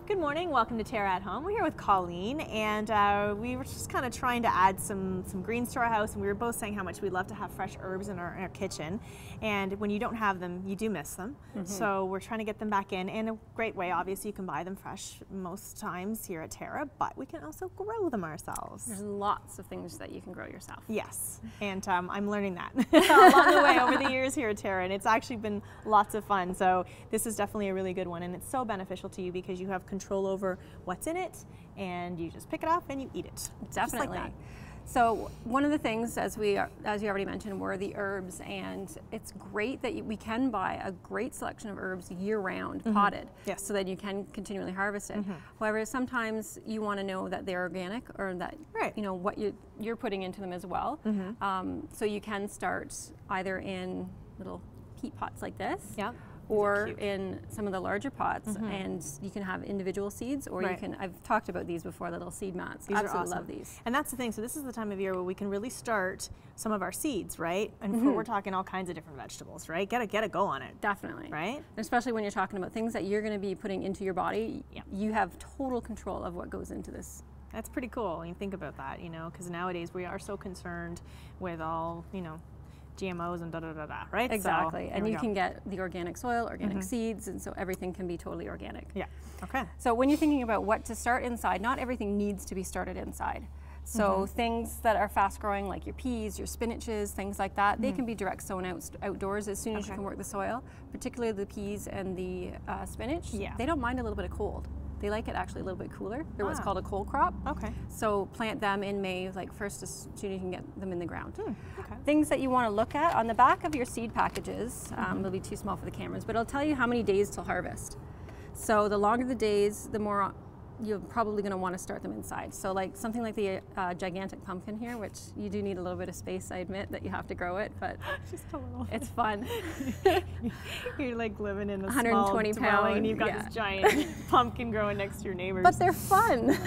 Good morning, welcome to TERRA at Home. We're here with Colleen, and we were just kind of trying to add some greens to our house, and we were both saying how much we love to have fresh herbs in our kitchen, and when you don't have them, you do miss them. So we're trying to get them back in a great way. Obviously, you can buy them fresh most times here at TERRA, but we can also grow them ourselves. There's lots of things that you can grow yourself. Yes, and I'm learning that along the way over the years here at TERRA, and it's actually been lots of fun. So this is definitely a really good one, and it's so beneficial to you because you have control over what's in it, and you just pick it up and you eat it. Definitely. Just like that. So one of the things, as you already mentioned, were the herbs, and it's great that we can buy a great selection of herbs year-round, potted, Yes. so that you can continually harvest it. However, sometimes you want to know that they're organic, or that you know what you're putting into them as well. So you can start either in little peat pots like this. Yep. Or in some of the larger pots, and you can have individual seeds, or you can, I've talked about these before, little seed mats. These Absolutely are awesome. love these. And that's the thing, so this is the time of year where we can really start some of our seeds, right? And we're talking all kinds of different vegetables, right? Get a go on it. Definitely. Right? And especially when you're talking about things that you're going to be putting into your body, you have total control of what goes into this. That's pretty cool when you think about that, you know, because nowadays we are so concerned with all, you know, GMOs and da-da-da-da, right? Exactly, So, and you can get the organic soil, organic seeds, and so everything can be totally organic. Yeah, okay. So when you're thinking about what to start inside, not everything needs to be started inside. So things that are fast growing, like your peas, your spinaches, things like that, they can be direct sown outdoors as soon as you can work the soil, particularly the peas and the spinach. They don't mind a little bit of cold. They like it actually a little bit cooler. They're what's called a cold crop. Okay. So plant them in May, like first as soon as you can get them in the ground. Okay. Things that you want to look at on the back of your seed packages, they'll be too small for the cameras, but it'll tell you how many days till harvest. So the longer the days, the more you're probably going to want to start them inside. So like something like the gigantic pumpkin here, which you do need a little bit of space, I admit, that you have to grow it, but Just a little. it's fun. You're like living in a 120 small dwelling pound, and you've got this giant pumpkin growing next to your neighbors. But they're fun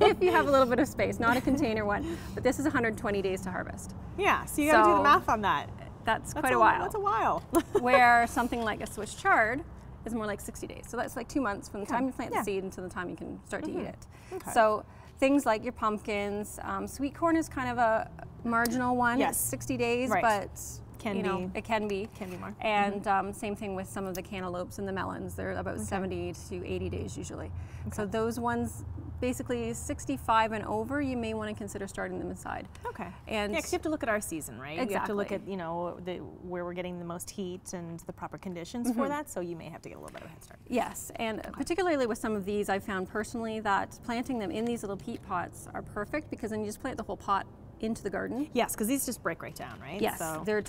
if you have a little bit of space, not a container one. But this is 120 days to harvest. Yeah, so you got to do the math on that. That's quite a while. That's a while. Where something like a Swiss chard is more like 60 days. So that's like 2 months from the time you plant the seed until the time you can start to eat it. Okay. So things like your pumpkins, sweet corn is kind of a marginal one. Yes. It's 60 days, but it can be more. And same thing with some of the cantaloupes and the melons. They're about 70 to 80 days usually. So those ones, basically 65 and over, you may want to consider starting them inside. Okay. And because you have to look at our season, right? Exactly. You have to look at, you know, where we're getting the most heat and the proper conditions for that, so you may have to get a little bit of a head start. Yes, and particularly with some of these, I've found personally that planting them in these little peat pots are perfect, because then you just plant the whole pot into the garden. Yes, because these just break right down, right? Yes, so. they're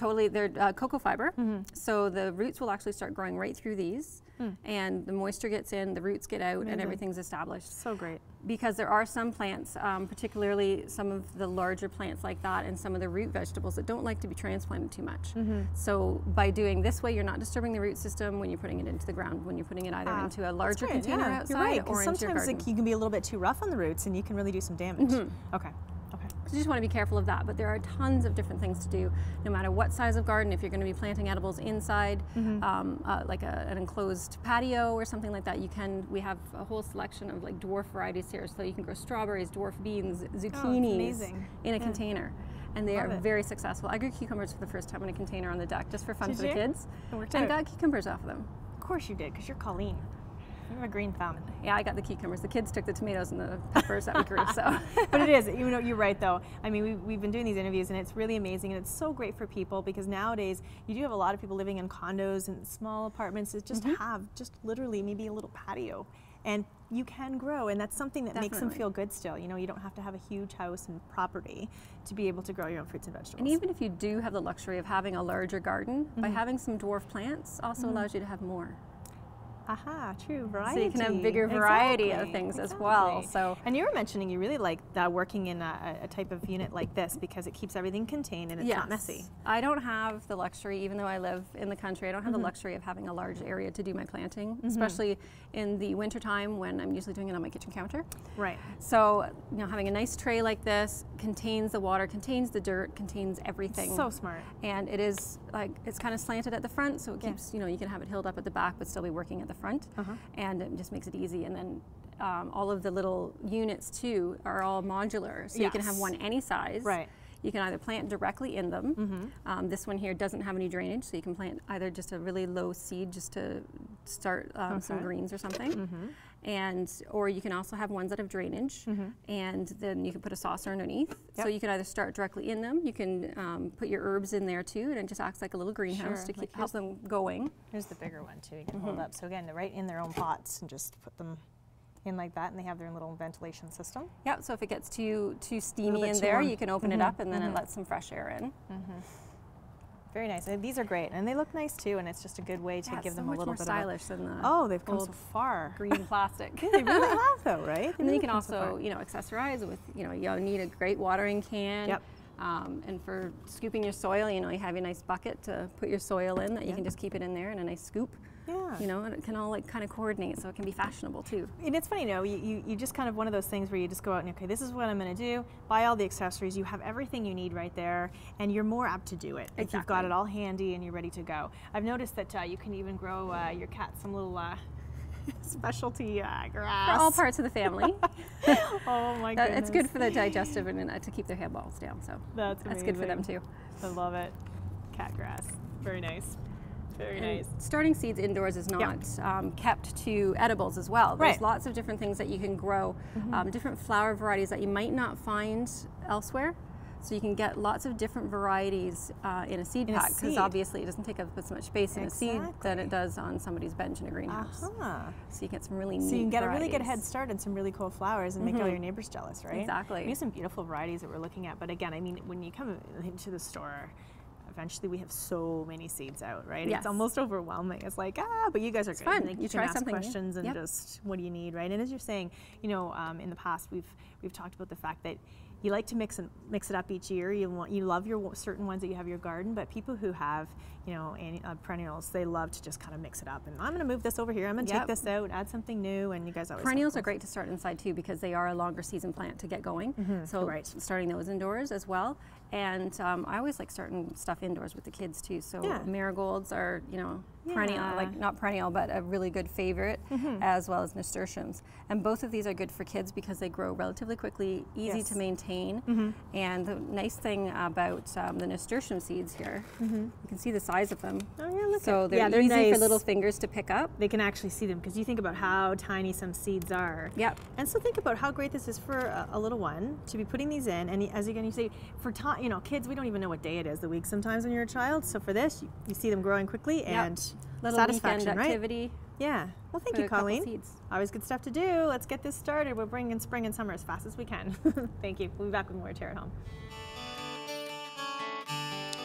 cocoa fiber, so the roots will actually start growing right through these, and the moisture gets in, the roots get out, and everything's established. So great. Because there are some plants, particularly some of the larger plants like that, and some of the root vegetables that don't like to be transplanted too much. So by doing this way, you're not disturbing the root system when you're putting it into the ground, when you're putting it either into a larger container outside or into your garden. Sometimes you can be a little bit too rough on the roots and you can really do some damage. Okay. So you just want to be careful of that, but there are tons of different things to do, no matter what size of garden. If you're going to be planting edibles inside, like an enclosed patio or something like that, we have a whole selection of like dwarf varieties here, so you can grow strawberries, dwarf beans, zucchinis in a container. And they are very successful. I grew cucumbers for the first time in a container on the deck, just for fun for the kids. And got cucumbers off of them. Of course you did, because you're Colleen. You're a green thumb. Yeah, I got the cucumbers. The kids took the tomatoes and the peppers that we grew. So, but it is. You know, you're right though. I mean, we've been doing these interviews, and it's really amazing, and it's so great for people, because nowadays you do have a lot of people living in condos and small apartments that just have literally maybe a little patio, and you can grow, and that's something that makes them feel good still. You know, you don't have to have a huge house and property to be able to grow your own fruits and vegetables. And even if you do have the luxury of having a larger garden, by having some dwarf plants also allows you to have more. Aha, true, variety. So you can have bigger variety of things as well. So, and you were mentioning you really like working in a type of unit like this, because it keeps everything contained and it's not messy. I don't have the luxury, even though I live in the country, I don't have the luxury of having a large area to do my planting, especially in the winter time when I'm usually doing it on my kitchen counter. Right. So, you know, having a nice tray like this contains the water, contains the dirt, contains everything. So smart. And it is like, it's kind of slanted at the front, so it keeps, you know, you can have it hilled up at the back but still be working at the front, and it just makes it easy. And then all of the little units too are all modular, so you can have one any size. Right. You can either plant directly in them. This one here doesn't have any drainage, so you can plant either just a really low seed just to start some greens or something. Or you can also have ones that have drainage, and then you can put a saucer underneath. So you can either start directly in them, you can put your herbs in there too, and it just acts like a little greenhouse to keep, help them going. Here's the bigger one too, you can hold up. So again, they're right in their own pots, and just put them in like that, and they have their own little ventilation system. Yep, so if it gets too steamy in there, you can open it up, and then it lets some fresh air in. Very nice. These are great, and they look nice too, and it's just a good way to give them a little bit stylish than the they've come so far. Green plastic. They really have though, right? And then you can also, you know, accessorize with, you know, you need a great watering can. Yep. And for scooping your soil, you know, you have a nice bucket to put your soil in that you can just keep it in there, and a nice scoop. Yeah. You know, and it can all like kind of coordinate, so it can be fashionable too. And it's funny, you know, you just kind of one of those things where you just go out and, okay, this is what I'm going to do, buy all the accessories, you have everything you need right there, and you're more apt to do it. If you've got it all handy and you're ready to go. I've noticed that you can even grow your cat some little specialty grass. For all parts of the family. Oh my goodness. It's good for the digestive and to keep their hair balls down, so that's good for them too. I love it. Cat grass. Very nice. Very nice. Starting seeds indoors is not kept to edibles as well. There's lots of different things that you can grow, different flower varieties that you might not find elsewhere. So you can get lots of different varieties in a seed pack, because obviously it doesn't take up as much space in a seed than it does on somebody's bench in a greenhouse. So you get some really neat So you can get varieties. a really good head start and some really cool flowers and make all your neighbors jealous, right? Exactly. We have some beautiful varieties that we're looking at, but again, I mean, when you come into the store, eventually we have so many seeds out, right? Yes. It's almost overwhelming. It's like, but you guys are it's great. fun. Like, you can try ask something questions and just, what do you need, right? And as you're saying, you know, in the past we've talked about the fact that you like to mix it up each year. You love your certain ones that you have in your garden, but people who have, you know, perennials, they love to just kind of mix it up. And I'm going to move this over here. I'm going to take this out, add something new, and you guys always. Perennials are great to start inside too, because they are a longer season plant to get going. So starting those indoors as well. And I always like starting stuff indoors with the kids too. So marigolds are, you know, perennial, like not perennial, but a really good favorite, as well as nasturtiums. And both of these are good for kids because they grow relatively quickly, easy to maintain. And the nice thing about the nasturtium seeds here, you can see the size of them. Oh yeah, look so they're easy nice for little fingers to pick up. They can actually see them, because you think about how tiny some seeds are. Yep. And so think about how great this is for a little one to be putting these in. And as you say, for you know, kids, we don't even know what day it is the week sometimes when you're a child. So for this, you see them growing quickly and little satisfaction, weekend activity. Yeah. Well, thank you, Colleen. Always good stuff to do. Let's get this started. We're bringing spring and summer as fast as we can. Thank you. We'll be back with more TERRA at Home.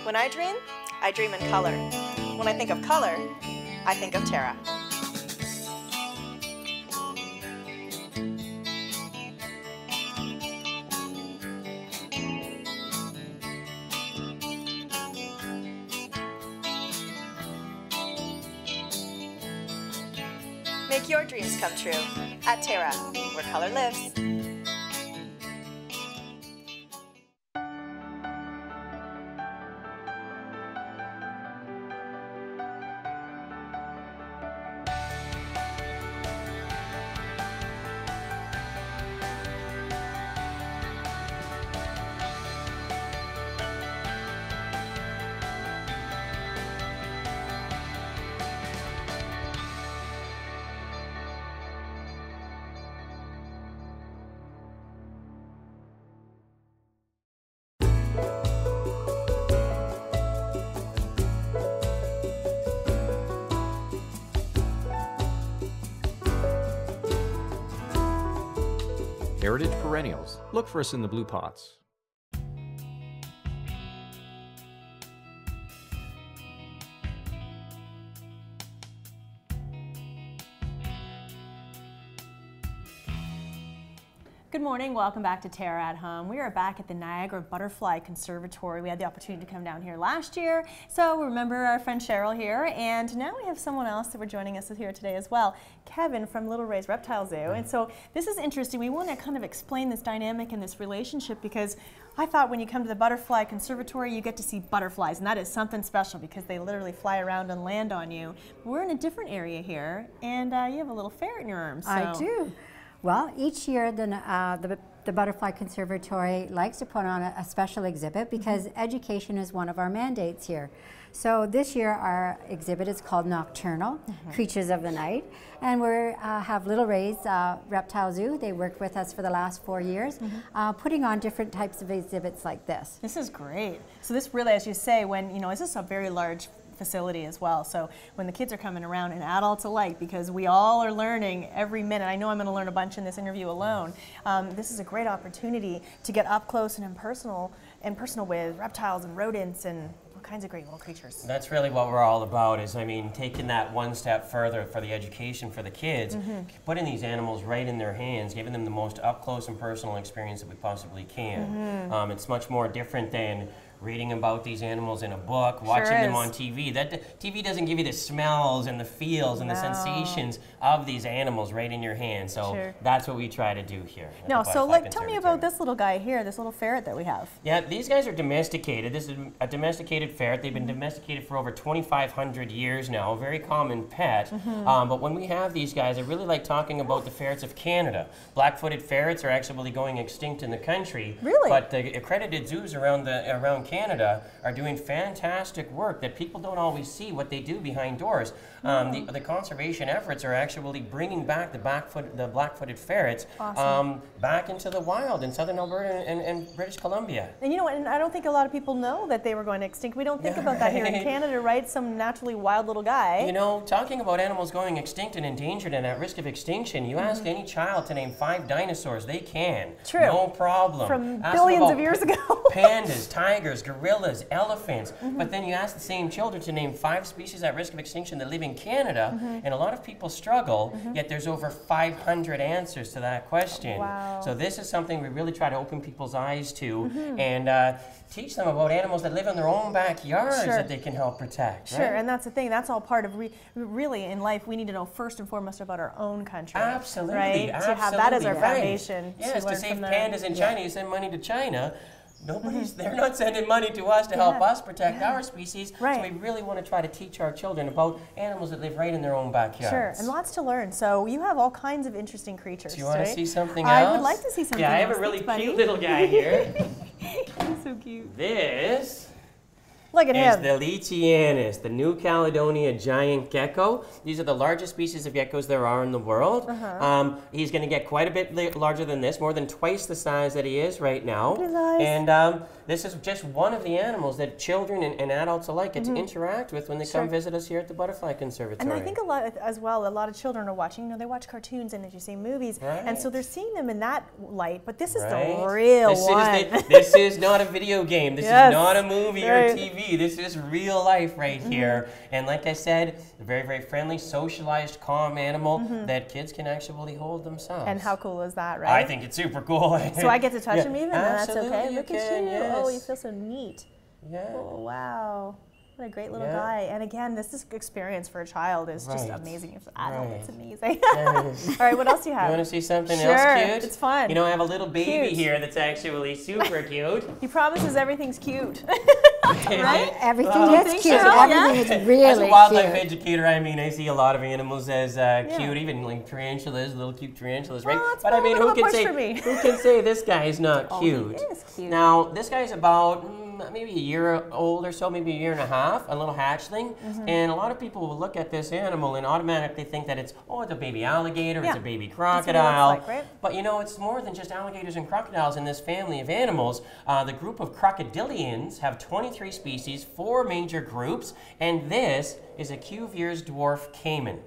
When I dream in color. When I think of color, I think of TERRA. Make your dreams come true at TERRA, where color lives. Heritage perennials. Look for us in the blue pots. Good morning, welcome back to TERRA at Home. We are back at the Niagara Butterfly Conservatory. We had the opportunity to come down here last year, so remember our friend Cheryl here, and now we have someone else that we're joining us here today as well, Kevin from Little Ray's Reptile Zoo. And so this is interesting. We want to kind of explain this dynamic and this relationship, because I thought when you come to the Butterfly Conservatory, you get to see butterflies, and that is something special because they literally fly around and land on you. We're in a different area here, and you have a little ferret in your arm. So. I do. Well, each year the Butterfly Conservatory likes to put on a special exhibit because education is one of our mandates here. So this year our exhibit is called Nocturnal, Creatures of the Night, and we have Little Ray's Reptile Zoo. They worked with us for the last 4 years, putting on different types of exhibits like this. This is great. So this really, as you say, when, you know, this is a very large facility as well. So when the kids are coming around, and adults alike, because we all are learning every minute. I know I'm going to learn a bunch in this interview alone. This is a great opportunity to get up close and personal with reptiles and rodents and all kinds of great little creatures. That's really what we're all about, is, I mean, taking that one step further for the education for the kids, putting these animals right in their hands, giving them the most up close and personal experience that we possibly can. It's much more different than reading about these animals in a book, watching them on TV. That TV doesn't give you the smells and the feels and the sensations of these animals right in your hand. So that's what we try to do here. No, so like, tell me about this little guy here, this little ferret that we have. Yeah, these guys are domesticated. This is a domesticated ferret. They've been domesticated for over 2,500 years now. A very common pet. But when we have these guys, I really like talking about the ferrets of Canada. Black-footed ferrets are actually going extinct in the country. Really? But the accredited zoos around Canada are doing fantastic work that people don't always see what they do behind doors. The conservation efforts are actually bringing back the black-footed ferrets back into the wild in southern Alberta and British Columbia. And you know what, and I don't think a lot of people know that they were going extinct. We don't think about that here in Canada, right? Some naturally wild little guy. You know, talking about animals going extinct and endangered and at risk of extinction, you ask any child to name 5 dinosaurs, they can. True. No problem. From billions of years ago. Pandas, tigers, gorillas, elephants. But then you ask the same children to name 5 species at risk of extinction that live in Canada, and a lot of people struggle, yet there's over 500 answers to that question. Wow. So this is something we really try to open people's eyes to and teach them about animals that live in their own backyards that they can help protect. Sure, and that's the thing. That's all part of, really in life, we need to know first and foremost about our own country. Absolutely. Right? Absolutely. To have that as our foundation. Yes, to save pandas in China, you send money to China. They're not sending money to us to help us protect our species. So we really want to try to teach our children about animals that live right in their own backyards. Sure, and lots to learn. So you have all kinds of interesting creatures. Do you want to see something else? I would like to see something else. Yeah, I have a really cute little guy here. He's so cute. This Look at is him. the Leachianus, the New Caledonia giant gecko. These are the largest species of geckos there are in the world. He's going to get quite a bit larger than this, more than twice the size that he is right now. And this is just one of the animals that children and adults alike get to interact with when they come visit us here at the Butterfly Conservatory. And I think a lot of children are watching, you know, they watch cartoons and, as you say, movies, and so they're seeing them in that light, but this is the real one. This is not a video game. This is not a movie or TV. This is real life right here. And like I said, a very, very friendly, socialized, calm animal that kids can actually hold themselves. And how cool is that, right? I think it's super cool. So I get to touch him even, and that's okay? Absolutely, Look at you. yes. Oh, you feel so neat. Yeah. Oh, wow. What a great little guy. And again, this experience for a child is just amazing. If adult, it's amazing. All right, what else do you have? You want to see something else cute? It's fun. You know, I have a little baby here that's actually super cute. He promises everything's cute. Right? Everything is cute. So? Everything is really As a wildlife cute. educator, I mean, I see a lot of animals as cute, even like tarantulas, little cute tarantulas, right? Oh, But I mean, who can say this guy is not cute? He is cute. Now, this guy's about maybe a year old or so, maybe a year and a half, a little hatchling. And a lot of people will look at this animal and automatically think that it's a baby alligator, it's a baby crocodile. Like, right? But you know, it's more than just alligators and crocodiles in this family of animals. The group of crocodilians have 23 species, 4 major groups, and this is a Cuvier's dwarf caiman.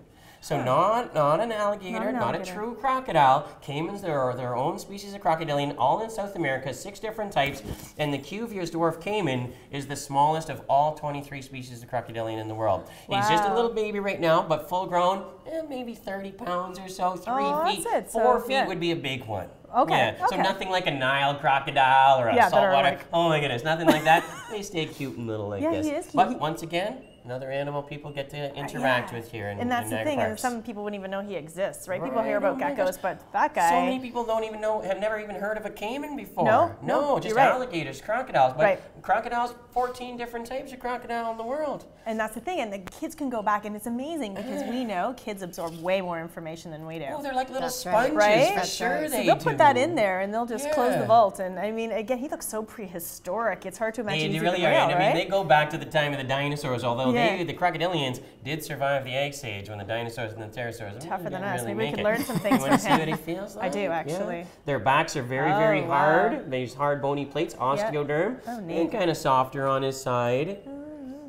So not an alligator, not a true crocodile. Caimans, there are their own species of crocodilian, all in South America, 6 different types, and the Cuvier's dwarf caiman is the smallest of all 23 species of crocodilian in the world. Wow. He's just a little baby right now, but full grown, maybe 30 pounds or so, 3 feet. 4 feet would be a big one. Okay. So nothing like a Nile crocodile or a saltwater. Like, oh my goodness, nothing like that. They stay cute and little like this. He is cute. But once again, another animal people get to interact with here in And that's the Niagara thing, and Parks. some people wouldn't even know he exists, right? People hear Right, about oh my geckos, gosh. but that guy... So many people don't even know, have never even heard of a caiman before. No, just you're right. alligators, crocodiles. But Right. crocodiles, 14 different types of crocodile in the world. And that's the thing, and the kids can go back, and it's amazing because we know kids absorb way more information than we do. Oh, they're like little That's right. sponges, Right? for That's sure right. So they they'll do. put that in there, and they'll just close the Yeah. vault. And I mean, again, he looks so prehistoric. It's hard to imagine They he's really even are. real, And I mean, right? they go back to the time of the dinosaurs, although Yeah. the crocodilians did survive the Ice Age when the dinosaurs and the pterosaurs Tougher than didn't us. really Maybe we make could it. learn some You things want to from see what him. he feels I like? do, Yeah. actually. Their backs are very, Oh, very wow. hard. These hard bony plates, osteoderm, Oh, neat. and kind of softer on his side.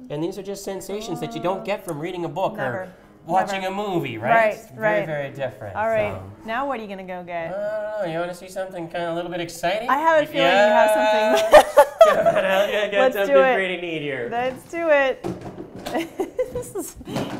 And these are just sensations that you don't get from reading a book Never. or watching Never. a movie, right? Right, It's very, right. very different. All right, So. now what are you going to go get? I don't know. You want to see something kind of a little bit exciting? I have a feeling you have something. I got Let's something do it. pretty neat here. Let's do it.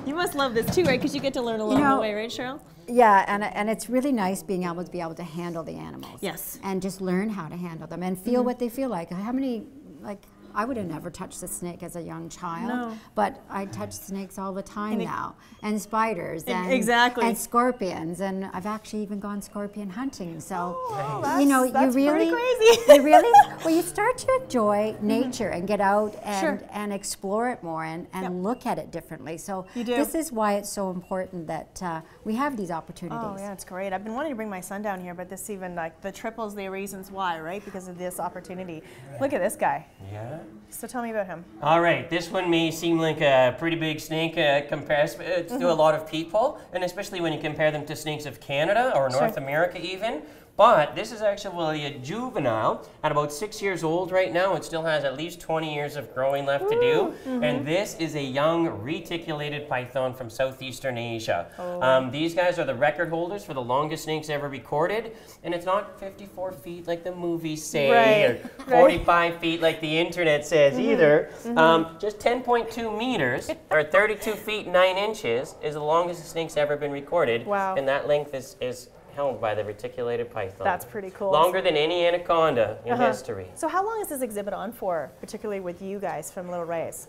You must love this too, right? Because you get to learn along the know- way, right, Cheryl? Yeah, and it's really nice being able to handle the animals. Yes. And just learn how to handle them and feel what they feel like. How many, like, I would have never touched a snake as a young child, No. but I touch snakes all the time And it- now, and spiders, and Exactly. and scorpions, and I've actually even gone scorpion hunting. So, Oh, you know, that's you pretty really, crazy. you really, well, you start to enjoy nature and get out and Sure. and explore it more and look at it differently. So You do. this is why it's so important that we have these opportunities. Oh yeah, it's great. I've been wanting to bring my son down here, but this even like the triples the reasons why, right? Because of this opportunity. Look at this guy. Yeah. So tell me about him. All right, this one may seem like a pretty big snake compared to a lot of people, and especially when you compare them to snakes of Canada or North America even. But this is actually a juvenile at about 6 years old right now. It still has at least 20 years of growing left to do. And this is a young reticulated python from southeastern Asia. These guys are the record holders for the longest snakes ever recorded. And it's not 54 feet like the movies say, Right, or 45 feet like the internet says either. Just 10.2 meters, or 32 feet 9 inches, is the longest a snake's ever been recorded. Wow. And that length is held by the reticulated python. That's pretty cool. Longer than any anaconda in history. So how long is this exhibit on for, particularly with you guys from Little Rays?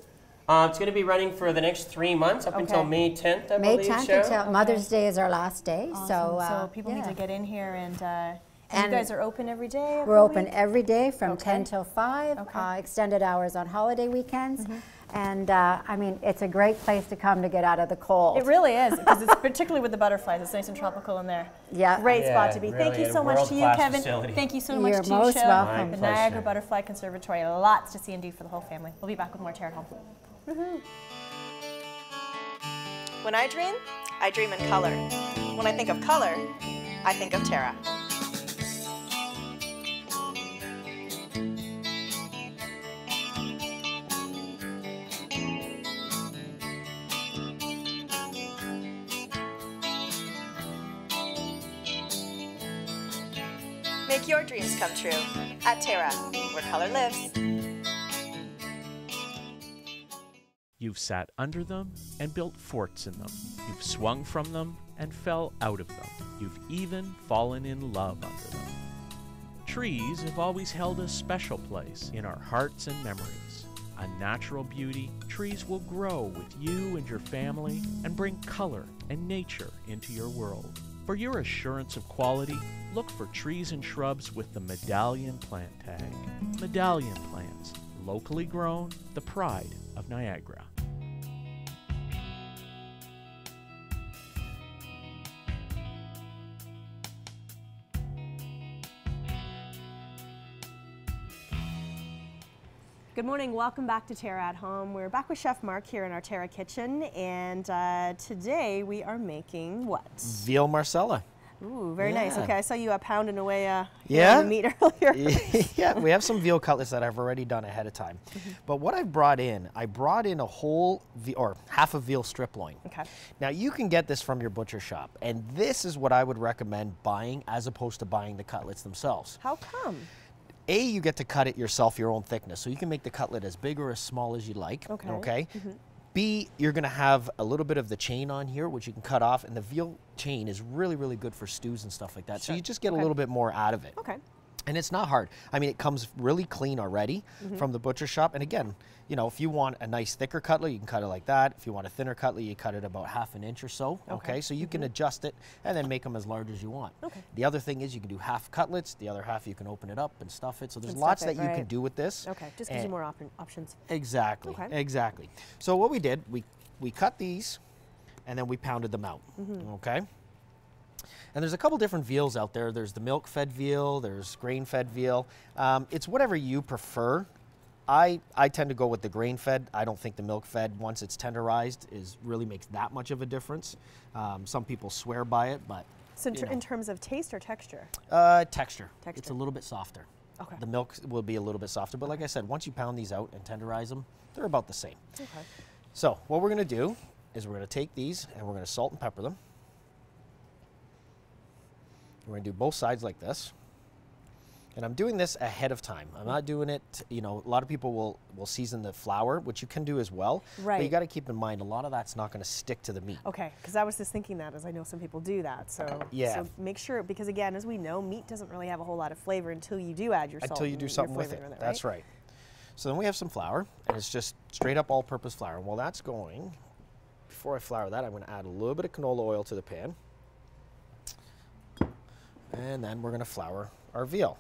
It's going to be running for the next 3 months, up until Okay. May 10th, I May believe, 10th Cheryl. until Mother's Day is our last day. So people need yeah. to get in here and you And guys are open every day? We're open every day from Okay. 10 till 5, Okay. extended hours on holiday weekends. And I mean, it's a great place to come to get out of the cold. It really is, because it's particularly with the butterflies. It's nice and tropical in there. Yeah. Great spot Yeah, to be. really, Thank you a so much to you, world-class Kevin. facility. Thank you so You're much to you, most Cheryl. welcome. The My Niagara pleasure. Butterfly Conservatory. Lots to see and do for the whole family. We'll be back with more Terra at Home. When I dream in color. When I think of color, I think of Terra. Make your dreams come true at Terra, where color lives. You've sat under them and built forts in them. You've swung from them and fell out of them. You've even fallen in love under them. Trees have always held a special place in our hearts and memories. A natural beauty, trees will grow with you and your family and bring color and nature into your world. For your assurance of quality, look for trees and shrubs with the Medallion plant tag. Medallion plants, locally grown, the pride of Niagara. Good morning, welcome back to Terra at Home. We're back with Chef Mark here in our Terra kitchen, and today we are making what? Veal Marsala. Ooh, very nice. Yeah. Okay, I saw you pounding away Yeah? the meat earlier. Yeah, we have some veal cutlets that I've already done ahead of time. But what I brought in a whole, or half a veal strip loin. Okay. Now you can get this from your butcher shop, and this is what I would recommend buying as opposed to buying the cutlets themselves. How come? A, you get to cut it yourself, your own thickness, so you can make the cutlet as big or as small as you like. Okay. B, you're gonna have a little bit of the chain on here, which you can cut off, and the veal chain is really, really good for stews and stuff like that. So Sure. you just get a Okay. little bit more out of it. Okay. And it's not hard. I mean, it comes really clean already from the butcher shop. And again, you know, if you want a nice thicker cutlet, you can cut it like that. If you want a thinner cutlet, you cut it about 1/2 inch or so. Okay, so you can adjust it and then make them as large as you want. Okay. The other thing is you can do half cutlets. The other half you can open it up and stuff it. So there's lots that you can do with this. Okay, just gives you more options. Exactly, exactly. So what we did, we cut these and then we pounded them out. Okay. And there's a couple different veals out there. There's the milk-fed veal, there's grain-fed veal. It's whatever you prefer. I tend to go with the grain-fed. I don't think the milk-fed, once it's tenderized, really makes that much of a difference. Some people swear by it, but so in terms of taste or texture? Texture. It's a little bit softer. Okay. The milk will be a little bit softer, but like I said, once you pound these out and tenderize them, they're about the same. Okay. So what we're going to do is we're going to take these and we're going to salt and pepper them. We're going to do both sides like this. And I'm doing this ahead of time. I'm not doing it, you know, a lot of people will season the flour, which you can do as well. Right. But you got to keep in mind, a lot of that's not going to stick to the meat. Okay, because I was just thinking that, as I know some people do that. So, yeah. So make sure, because again, as we know, meat doesn't really have a whole lot of flavor until you do add your salt. Until you do something with it. That's right. So then we have some flour, and it's just straight up all-purpose flour. And while that's going, before I flour that, I'm going to add a little bit of canola oil to the pan. And then we're going to flour our veal.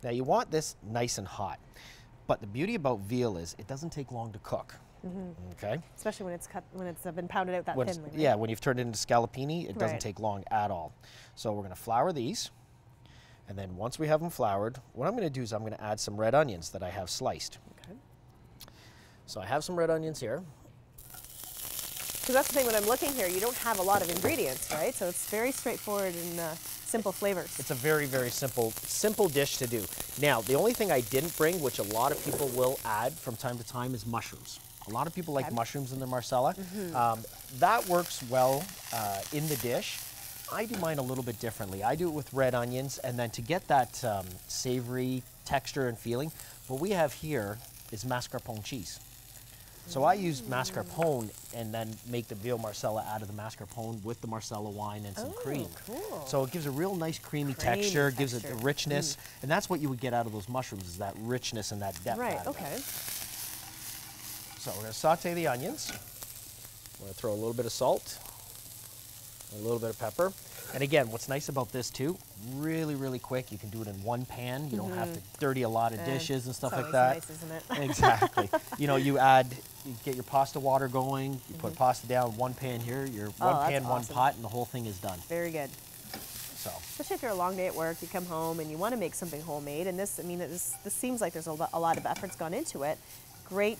Now you want this nice and hot, but the beauty about veal is it doesn't take long to cook. Okay. Especially when it's cut, when it's been pounded out that thinly. Right? Yeah, when you've turned it into scallopini, it doesn't take long at all. So we're going to flour these, and then once we have them floured, what I'm going to do is I'm going to add some red onions that I have sliced. Okay. So I have some red onions here. Because that's the thing, when I'm looking here, you don't have a lot of ingredients, right? So it's very straightforward and simple flavors. It's a very, very simple dish to do. Now, the only thing I didn't bring, which a lot of people will add from time to time, is mushrooms. A lot of people like mushrooms in their marsala. That works well in the dish. I do mine a little bit differently. I do it with red onions, and then to get that savory texture and feeling, what we have here is mascarpone cheese. So I use mascarpone and then make the Veal Marsala out of the mascarpone with the Marsala wine and some cream. Cool. So it gives a real nice creamy texture, gives it the richness, and that's what you would get out of those mushrooms, is that richness and that depth. Right, okay. So we're going to saute the onions. We're going to throw a little bit of salt, a little bit of pepper. And again, what's nice about this too, really, really quick. You can do it in one pan. You don't have to dirty a lot of dishes and stuff like that. Nice, isn't it? Exactly. You know, you get your pasta water going, you put pasta down, one pan here, your one pan, one pot, and the whole thing is done. Very good. So. Especially if you're a long day at work, you come home and you want to make something homemade, and this, I mean, this seems like there's a lot of effort's gone into it. Great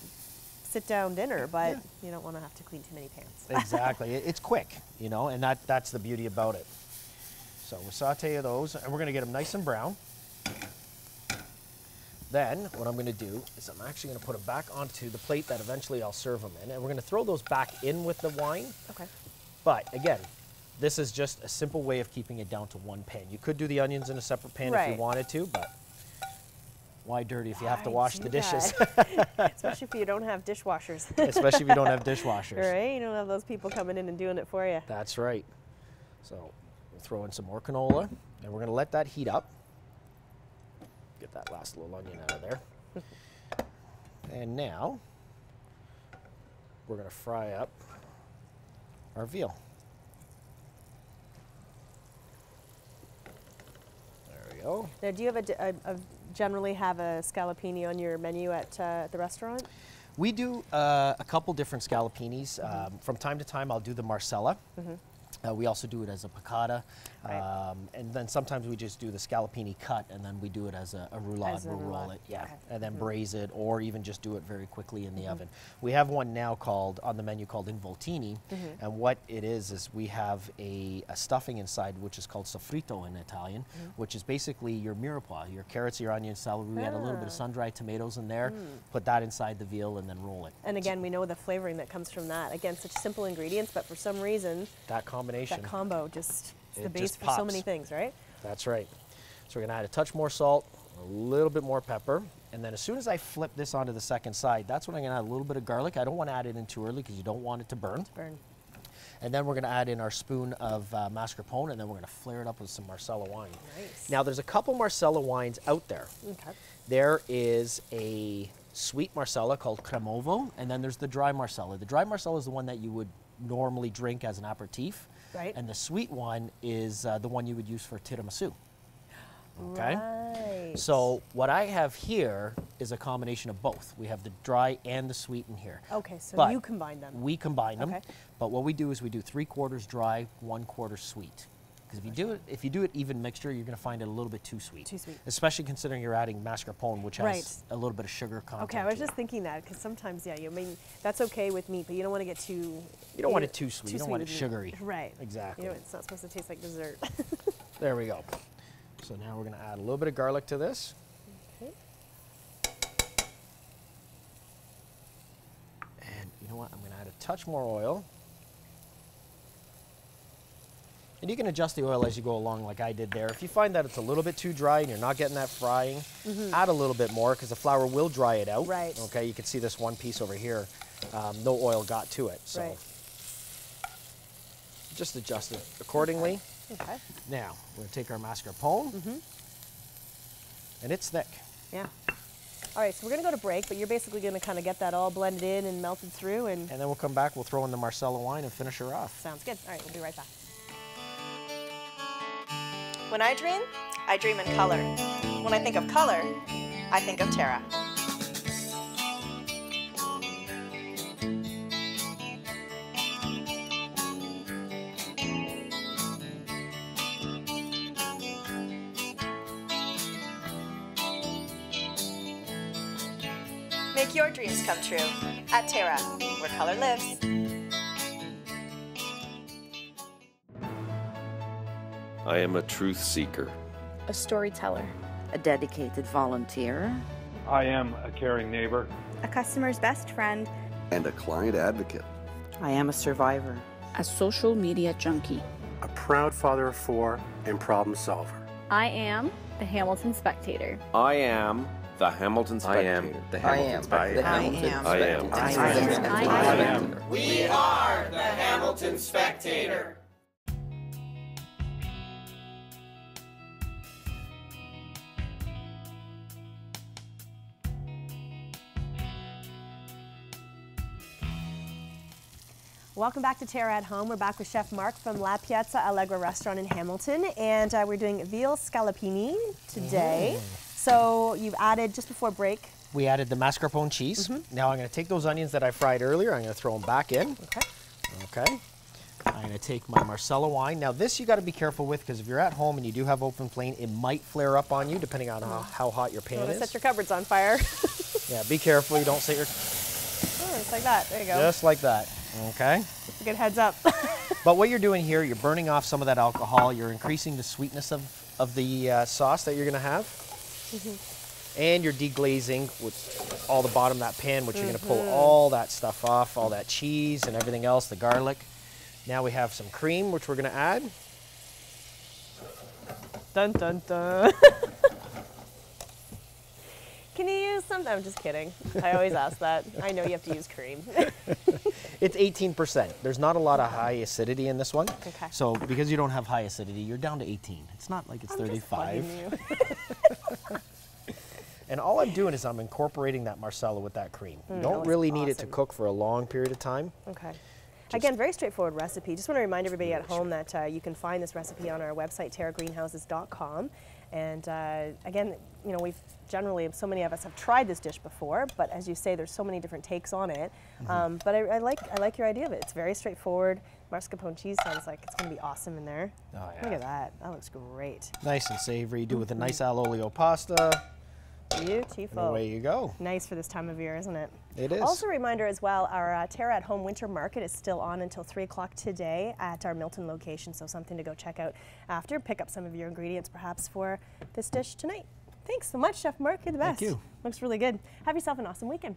sit-down dinner, but you don't want to have to clean too many pans. Exactly. It's quick, you know, and that's the beauty about it. So we'll saute those, and we're going to get them nice and brown. Then what I'm going to do is I'm actually going to put them back onto the plate that eventually I'll serve them in, and we're going to throw those back in with the wine. Okay. But again, this is just a simple way of keeping it down to one pan. You could do the onions in a separate pan if you wanted to, but why dirty if you have to wash the dishes? Especially if you don't have dishwashers. Especially if you don't have dishwashers. Right, you don't have those people coming in and doing it for you. That's right. So we'll throw in some more canola, and we're going to let that heat up. Get that last little onion out of there. And now we're going to fry up our veal. There we go. Now, do you have generally have a scallopini on your menu at the restaurant? We do a couple different scallopinis. From time to time, I'll do the Marsala. We also do it as a piccata, and then sometimes we just do the scallopini cut, and then we do it as a roulade. We'll roll it, and then braise it, or even just do it very quickly in the oven. We have one now on the menu called involtini, and what it is we have a stuffing inside, which is called soffritto in Italian, which is basically your mirepoix, your carrots, your onions, celery. We add a little bit of sun-dried tomatoes in there, put that inside the veal, and then roll it. And again, we know the flavoring that comes from that. Again, such simple ingredients, but for some reason, that combination. That combo just is the base just for pops. so many things, right? That's right. So we're going to add a touch more salt, a little bit more pepper, and then as soon as I flip this onto the second side, that's when I'm going to add a little bit of garlic. I don't want to add it in too early because you don't want it to burn. And then we're going to add in our spoon of mascarpone, and then we're going to flare it up with some Marsala wine. Nice. Now, there's a couple Marsala wines out there. Okay. There is a sweet Marsala called Cremovo, and then there's the dry Marsala. The dry Marsala is the one that you would normally drink as an aperitif. Right. And the sweet one is the one you would use for tiramisu. Okay? Right. So what I have here is a combination of both. We have the dry and the sweet in here. Okay, so But you combine them. We combine them. Okay. But what we do is we do 3/4 dry, 1/4 sweet. Because if you do it even mixture, you're going to find it a little bit too sweet. Too sweet. Especially considering you're adding mascarpone, which has a little bit of sugar content. Okay, I was to just it. thinking that because sometimes, yeah, you mean that's okay with meat, but you don't want to get too. You don't want it too sweet. Too You don't want it sweet. sugary. Right. Exactly. You know, it's not supposed to taste like dessert. There we go. So now we're going to add a little bit of garlic to this. Okay. And you know what? I'm going to add a touch more oil. And you can adjust the oil as you go along like I did there. If you find that it's a little bit too dry and you're not getting that frying, add a little bit more because the flour will dry it out. Right. Okay, you can see this one piece over here, no oil got to it. So Right. just adjust it accordingly. Okay. Now, we're going to take our mascarpone, and it's thick. Yeah. All right, so we're going to go to break, but you're basically going to kind of get that all blended in and melted through. And And then we'll come back, we'll throw in the Marsala wine and finish her off. sounds good. All right, we'll be right back. When I dream in color. When I think of color, I think of TERRA. Make your dreams come true at TERRA, where color lives. I am a truth seeker. A storyteller. A dedicated volunteer. I am a caring neighbor. A customer's best friend. And a client advocate. I am a survivor. A social media junkie. A proud father of 4 and problem solver. I am the Hamilton Spectator. I am the Hamilton Spectator. I am the Hamilton Spectator. I am. We are the Hamilton Spectator. Welcome back to TERRA at Home. We're back with Chef Mark from La Piazza Allegra restaurant in Hamilton, and we're doing veal scallopini today. So you've added, just before break, We added the mascarpone cheese. Now I'm going to take those onions that I fried earlier, I'm going to throw them back in. Okay. I'm going to take my Marsala wine. Now this you got to be careful with because if you're at home and you do have open flame, it might flare up on you depending on how hot your pan is. set your cupboards on fire. Yeah, be careful. You don't set your... Oh, just like that. There you go. Just like that. Okay. It's a good heads up. But what you're doing here, you're burning off some of that alcohol. You're increasing the sweetness of the sauce that you're going to have. And you're deglazing with all the bottom of that pan, which you're going to pull all that stuff off, all that cheese and everything else, the garlic. Now we have some cream, which we're going to add. Dun, dun, dun. Can you use some? I'm just kidding. I always ask that. I know you have to use cream. It's 18%. There's not a lot of high acidity in this one. Okay. So because you don't have high acidity, you're down to 18. It's not like it's I'm 35. just bugging you. And all I'm doing is I'm incorporating that Marsala with that cream. You that don't looks really need it to awesome. cook for a long period of time. Okay. Again, very straightforward recipe. Just want to remind everybody at home that you can find this recipe on our website, terragreenhouses.com. And again, you know, so many of us have tried this dish before, but as you say, there's so many different takes on it. But I like your idea of it. It's very straightforward. Mascarpone cheese sounds like it's going to be awesome in there. Oh, yeah. Look at that. That looks great. Nice and savory. You do it with a nice al olio pasta. Beautiful. And away you go. Nice for this time of year, isn't it? It is. Also a reminder as well, our TERRA at Home Winter Market is still on until 3 o'clock today at our Milton location, so something to go check out after. Pick up some of your ingredients perhaps for this dish tonight. Thanks so much, Chef Mark. You're the best. Thank you. Looks really good. Have yourself an awesome weekend.